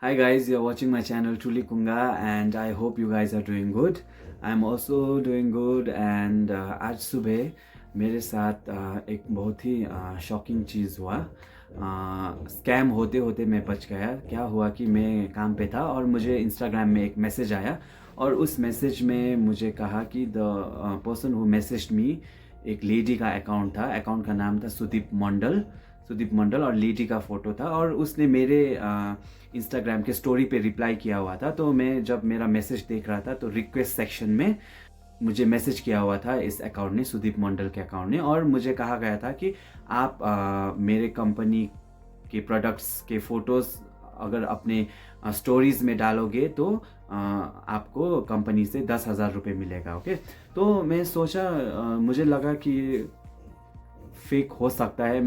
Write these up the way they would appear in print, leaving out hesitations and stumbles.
Hi guys, you're watching my channel Truly Kunga and I hope you guys are doing good. I'm also doing good and आज सुबह मेरे साथ एक बहुत ही shocking चीज़ हुआ। Scam होते होते मैं बच गया। क्या हुआ कि मैं काम पे था और मुझे इंस्टाग्राम में एक मैसेज आया और उस मैसेज में मुझे कहा कि the person who messaged me एक लेडी का अकाउंट था। अकाउंट का नाम था सुदीप मंडल और लेडी का फ़ोटो था और उसने मेरे इंस्टाग्राम के स्टोरी पे रिप्लाई किया हुआ था। तो मैं जब मेरा मैसेज देख रहा था तो रिक्वेस्ट सेक्शन में मुझे मैसेज किया हुआ था इस अकाउंट ने, सुदीप मंडल के अकाउंट ने, और मुझे कहा गया था कि आप मेरे कंपनी के प्रोडक्ट्स के फ़ोटोज़ अगर अपने स्टोरीज़ में डालोगे तो आपको कंपनी से 10,000 रुपये मिलेगा। ओके, तो मैं सोचा, मुझे लगा कि फेक हो सकता है,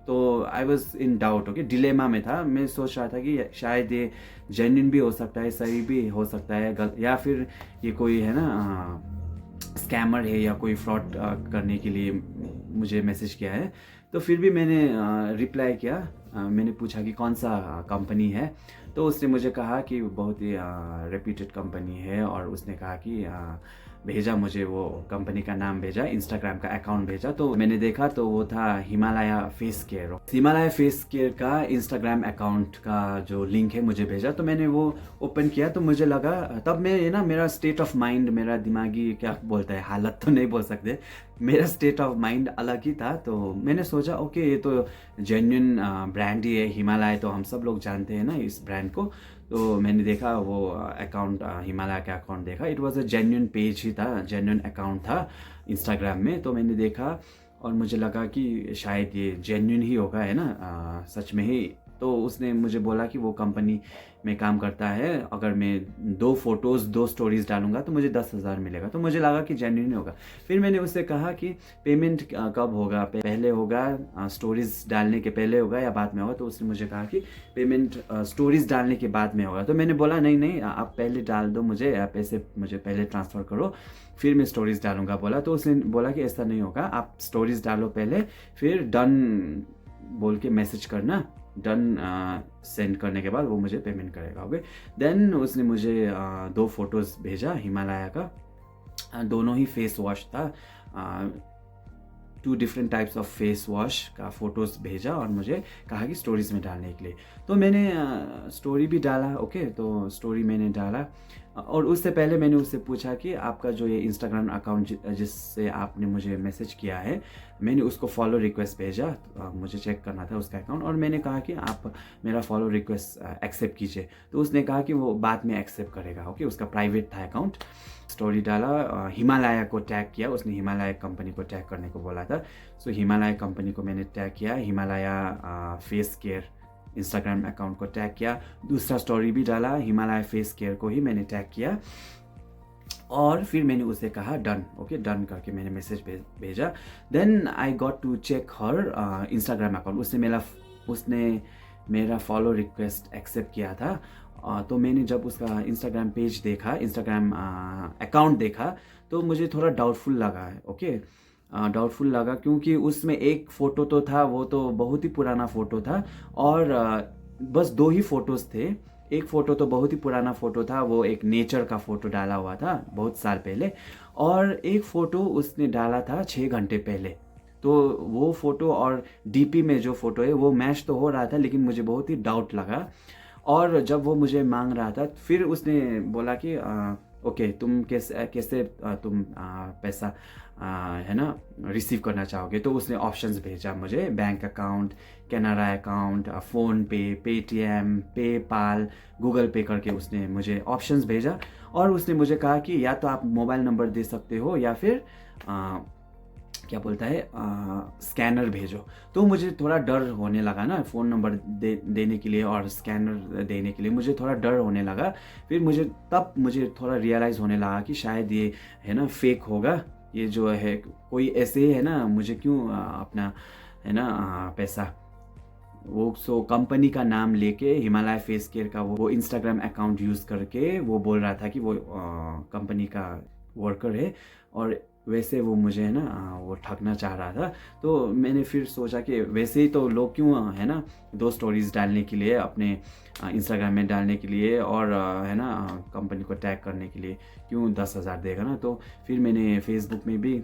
तो I was in doubt. Okay, dilemma में था। मैं सोच रहा था कि शायद ये जेन्युइन भी हो सकता है, सही भी हो सकता है, या फिर ये कोई है ना स्कैमर है या कोई फ्रॉड करने के लिए मुझे मैसेज किया है। तो फिर भी मैंने रिप्लाई किया। मैंने पूछा कि कौन सा कंपनी है, तो उसने मुझे कहा कि बहुत ही रेप्यूटेड कंपनी है और उसने कहा कि भेजा मुझे, वो कंपनी का नाम भेजा, इंस्टाग्राम का अकाउंट भेजा। तो मैंने देखा तो वो था हिमालय फेस केयर का इंस्टाग्राम अकाउंट का जो लिंक है मुझे भेजा। तो मैंने वो ओपन किया तो मुझे लगा, तब मैं ये ना मेरा स्टेट ऑफ माइंड, मेरा दिमागी क्या बोलता है, हालत तो नहीं बोल सकते, मेरा स्टेट ऑफ माइंड अलग ही था। तो मैंने सोचा ओके, ये तो जेन्युइन ब्रांड ही है, हिमालय तो हम सब लोग जानते हैं ना इस ब्रांड को। तो मैंने देखा वो अकाउंट, हिमालय का अकाउंट देखा। It was a genuine page ही था, जेन्युइन अकाउंट था इंस्टाग्राम में। तो मैंने देखा और मुझे लगा कि शायद ये जेन्युइन ही होगा, है ना, सच में ही। तो उसने मुझे बोला कि वो कंपनी में काम करता है, अगर मैं 2 स्टोरीज़ डालूंगा तो मुझे 10,000 मिलेगा। तो मुझे लगा कि जेन्युइन होगा। फिर मैंने उससे कहा कि पेमेंट कब होगा, पहले होगा, स्टोरीज़ डालने के पहले होगा या बाद में होगा। तो उसने मुझे कहा कि पेमेंट स्टोरीज़ डालने के बाद में होगा। तो मैंने बोला नहीं नहीं, आप पहले डाल दो, मुझे पैसे मुझे पहले ट्रांसफ़र करो, फिर मैं स्टोरीज़ डालूंगा बोला। तो उसने बोला कि ऐसा नहीं होगा, आप स्टोरीज़ डालो पहले, फिर डन बोल के मैसेज करना, डन सेंड करने के बाद वो मुझे पेमेंट करेगा। ओके, देन उसने मुझे 2 फोटोज़ भेजा हिमालय का। दोनों ही फेस वॉश था, 2 different types of face wash का फ़ोटोज़ भेजा और मुझे कहा कि स्टोरीज़ में डालने के लिए। तो मैंने स्टोरी भी डाला। ओके, तो स्टोरी मैंने डाला और उससे पहले मैंने उससे पूछा कि आपका जो ये इंस्टाग्राम अकाउंट जिससे आपने मुझे मैसेज किया है, मैंने उसको फॉलो रिक्वेस्ट भेजा। तो मुझे चेक करना था उसका अकाउंट और मैंने कहा कि आप मेरा फॉलो रिक्वेस्ट एक्सेप्ट कीजिए। तो उसने कहा कि वो बाद में एक्सेप्ट करेगा। ओके, उसका प्राइवेट था अकाउंट। स्टोरी डाला, हिमालय को टैग किया, उसने हिमालय कंपनी को टैग करने को बोला था। सो हिमालय कंपनी को मैंने टैग किया, Himalaya face care Instagram account को टैग किया। दूसरा स्टोरी भी डाला, हिमालय फेस केयर को ही मैंने टैग किया और फिर मैंने उसे कहा डन। ओके, डन करके मैंने मैसेज भेजा। Then I got to check her Instagram account. उसने मेरा फॉलो रिक्वेस्ट एक्सेप्ट किया था। तो मैंने जब उसका इंस्टाग्राम पेज देखा, इंस्टाग्राम अकाउंट देखा, तो मुझे थोड़ा डाउटफुल लगा है। ओके, डाउटफुल लगा क्योंकि उसमें एक फ़ोटो तो था, वो तो बहुत ही पुराना फ़ोटो था और बस 2 ही फ़ोटोज़ थे। एक फ़ोटो तो बहुत ही पुराना फ़ोटो था, वो एक नेचर का फ़ोटो डाला हुआ था बहुत साल पहले, और एक फ़ोटो उसने डाला था 6 घंटे पहले। तो वो फ़ोटो और डीपी में जो फ़ोटो है वो मैच तो हो रहा था, लेकिन मुझे बहुत ही डाउट लगा। और जब वो मुझे मांग रहा था, फिर उसने बोला कि ओके, तुम कैसे तुम पैसा है ना रिसीव करना चाहोगे। तो उसने ऑप्शंस भेजा मुझे, bank account, Canara account, phone पे, पेटीएम, पेपाल, गूगल पे करके उसने मुझे ऑप्शंस भेजा। और उसने मुझे कहा कि या तो आप मोबाइल नंबर दे सकते हो या फिर क्या बोलता है, स्कैनर भेजो। तो मुझे थोड़ा डर होने लगा ना, फ़ोन नंबर देने के लिए और स्कैनर देने के लिए मुझे थोड़ा डर होने लगा। फिर मुझे थोड़ा रियलाइज़ होने लगा कि शायद ये है ना फेक होगा, ये जो है कोई ऐसे ही है ना, मुझे क्यों अपना है ना पैसा, वो सो कंपनी का नाम लेके हिमालय फेस केयर का वो इंस्टाग्राम अकाउंट यूज़ करके वो बोल रहा था कि वो कंपनी का वर्कर है और वैसे वो मुझे है ना वो ठगना चाह रहा था। तो मैंने फिर सोचा कि वैसे ही तो लोग क्यों है ना 2 स्टोरीज़ डालने के लिए अपने इंस्टाग्राम में डालने के लिए और है ना कंपनी को टैग करने के लिए क्यों 10,000 देगा ना। तो फिर मैंने फेसबुक में भी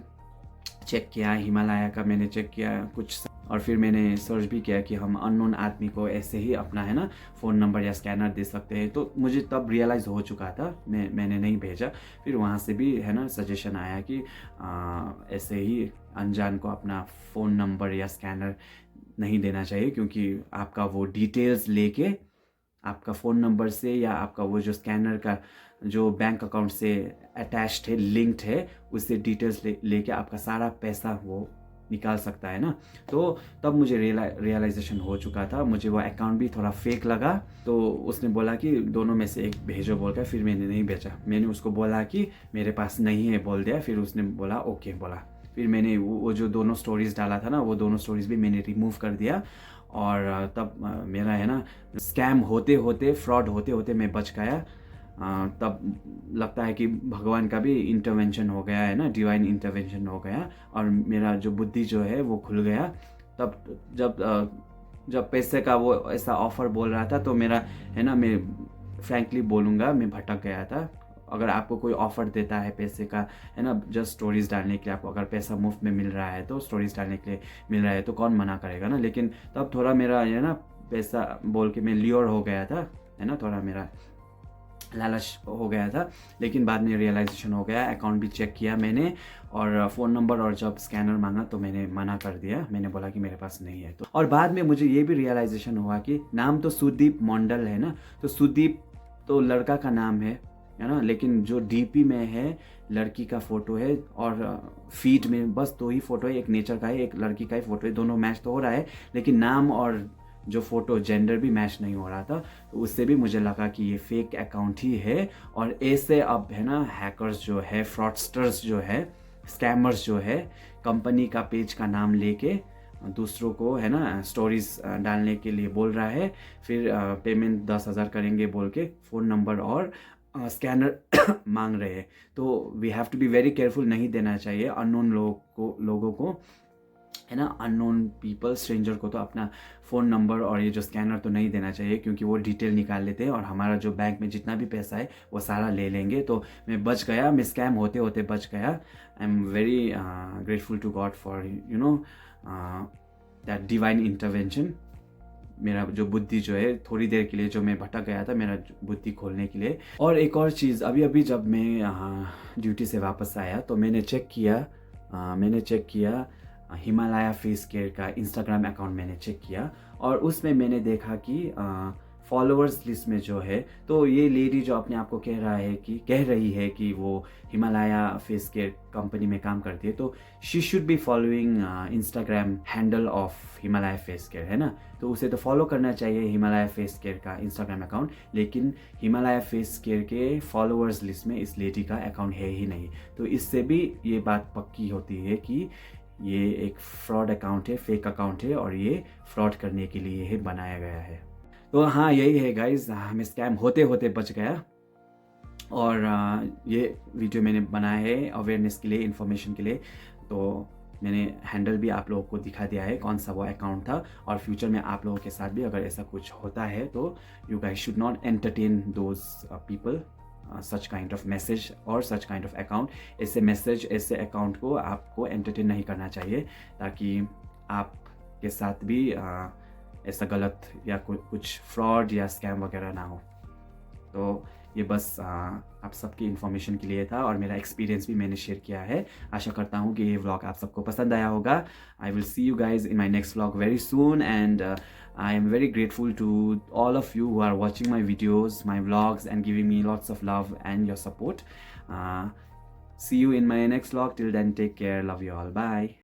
चेक किया, हिमालय का मैंने चेक किया कुछ, और फिर मैंने सर्च भी किया कि हम अननोन आदमी को ऐसे ही अपना है ना फ़ोन नंबर या स्कैनर दे सकते हैं। तो मुझे तब रियलाइज़ हो चुका था, मैंने नहीं भेजा। फिर वहाँ से भी है ना सजेशन आया कि ऐसे ही अनजान को अपना फ़ोन नंबर या स्कैनर नहीं देना चाहिए, क्योंकि आपका वो डिटेल्स लेके आपका फ़ोन नंबर से या आपका वो जो स्कैनर का जो बैंक अकाउंट से अटैच्ड है, लिंक्ड है, उससे डिटेल्स लेके आपका सारा पैसा वो निकाल सकता है ना। तो तब मुझे रियलाइजेशन हो चुका था। मुझे वो अकाउंट भी थोड़ा फेक लगा। तो उसने बोला कि दोनों में से एक भेजो बोल कर, फिर मैंने नहीं भेजा। मैंने उसको बोला कि मेरे पास नहीं है बोल दिया। फिर उसने बोला ओके बोला। फिर मैंने वो जो दोनों स्टोरीज़ डाला था ना, वो दोनों स्टोरीज़ भी मैंने रिमूव कर दिया। और तब मेरा है ना स्कैम होते होते, फ्रॉड होते होते मैं बच गया। तब लगता है कि भगवान का भी इंटरवेंशन हो गया है ना, डिवाइन इंटरवेंशन हो गया, और मेरा जो बुद्धि जो है वो खुल गया। तब जब पैसे का वो ऐसा ऑफ़र बोल रहा था, तो मेरा है ना, मैं फ्रैंकली बोलूँगा, मैं भटक गया था। अगर आपको कोई ऑफ़र देता है पैसे का है ना, जस्ट स्टोरीज़ डालने के लिए, आपको अगर पैसा मुफ्त में मिल रहा है तो स्टोरीज़ डालने के लिए मिल रहा है तो कौन मना करेगा ना। लेकिन तब थोड़ा मेरा है ना पैसा बोल के मैं ल्योर हो गया था, है ना, थोड़ा मेरा लालच हो गया था। लेकिन बाद में रियलाइजेशन हो गया, अकाउंट भी चेक किया मैंने, और फ़ोन नंबर और जब स्कैनर मांगा तो मैंने मना कर दिया। मैंने बोला कि मेरे पास नहीं है। तो और बाद में मुझे ये भी रियलाइजेशन हुआ कि नाम तो सुदीप मंडल है ना, तो सुदीप तो लड़का का नाम है ना, लेकिन जो डीपी में है लड़की का फ़ोटो है, और फीड में बस 2 ही फ़ोटो है, एक नेचर का है, एक लड़की का ही फ़ोटो है। दोनों मैच तो हो रहा है, लेकिन नाम और जो फ़ोटो जेंडर भी मैच नहीं हो रहा था। तो उससे भी मुझे लगा कि ये फेक अकाउंट ही है। और ऐसे अब है ना हैकर्स जो है, फ्रॉडस्टर्स जो है, स्कैमर्स जो है, कंपनी का पेज का नाम लेके दूसरों को है ना स्टोरीज़ डालने के लिए बोल रहा है। फिर पेमेंट 10,000 करेंगे बोल के फ़ोन नंबर और स्कैनर मांग रहे हैं। तो we have to be very careful, नहीं देना चाहिए अननोन लोगों को है ना, अननोन पीपल, स्ट्रेंजर को तो अपना फ़ोन नंबर और ये जो स्कैनर तो नहीं देना चाहिए, क्योंकि वो डिटेल निकाल लेते हैं और हमारा जो बैंक में जितना भी पैसा है वो सारा ले लेंगे। तो मैं बच गया, मैं स्कैम होते होते बच गया। I am very grateful to God for you know that divine intervention. मेरा जो बुद्धि जो है, थोड़ी देर के लिए जो मैं भटक गया था, मेरा बुद्धि खोलने के लिए। और एक और चीज़, अभी जब मैं ड्यूटी से वापस आया तो मैंने चेक किया हिमालय फेस केयर का इंस्टाग्राम अकाउंट मैंने चेक किया, और उसमें मैंने देखा कि फॉलोअर्स लिस्ट में जो है, तो ये लेडी जो अपने आप को कह रही है कि वो हिमालय फेस केयर कंपनी में काम करती है, तो she should be following Instagram handle of Himalaya face care, है ना। तो उसे तो फॉलो करना चाहिए हिमालय फेस केयर का इंस्टाग्राम अकाउंट, लेकिन हिमालय फेस केयर के फॉलोअर्स लिस्ट में इस लेडी का अकाउंट है ही नहीं। तो इससे भी ये बात पक्की होती है कि ये एक फ्रॉड अकाउंट है, फेक अकाउंट है, और ये फ्रॉड करने के लिए ही बनाया गया है। तो हाँ, यही है गाइज, मैं स्कैम होते होते बच गया। और ये वीडियो मैंने बनाया है अवेयरनेस के लिए, इन्फॉर्मेशन के लिए। तो मैंने हैंडल भी आप लोगों को दिखा दिया है कौन सा वो अकाउंट था। और फ्यूचर में आप लोगों के साथ भी अगर ऐसा कुछ होता है तो you guys should not entertain those people, such kind of message और सच काइंड ऑफ अकाउंट। ऐसे मैसेज, ऐसे अकाउंट को आपको एंटरटेन नहीं करना चाहिए, ताकि आपके साथ भी ऐसा गलत या कुछ फ्रॉड या स्कैम वगैरह ना हो। तो ये बस आप सबकी इन्फॉर्मेशन के लिए था, और मेरा एक्सपीरियंस भी मैंने शेयर किया है। आशा करता हूँ कि ये व्लॉग आप सबको पसंद आया होगा। I will see you guys in my next vlog very soon, and I am very grateful to all of you who are watching my videos, my vlogs, and giving me lots of love and your support. See you in my next vlog. Till then, take care. Love you all. Bye.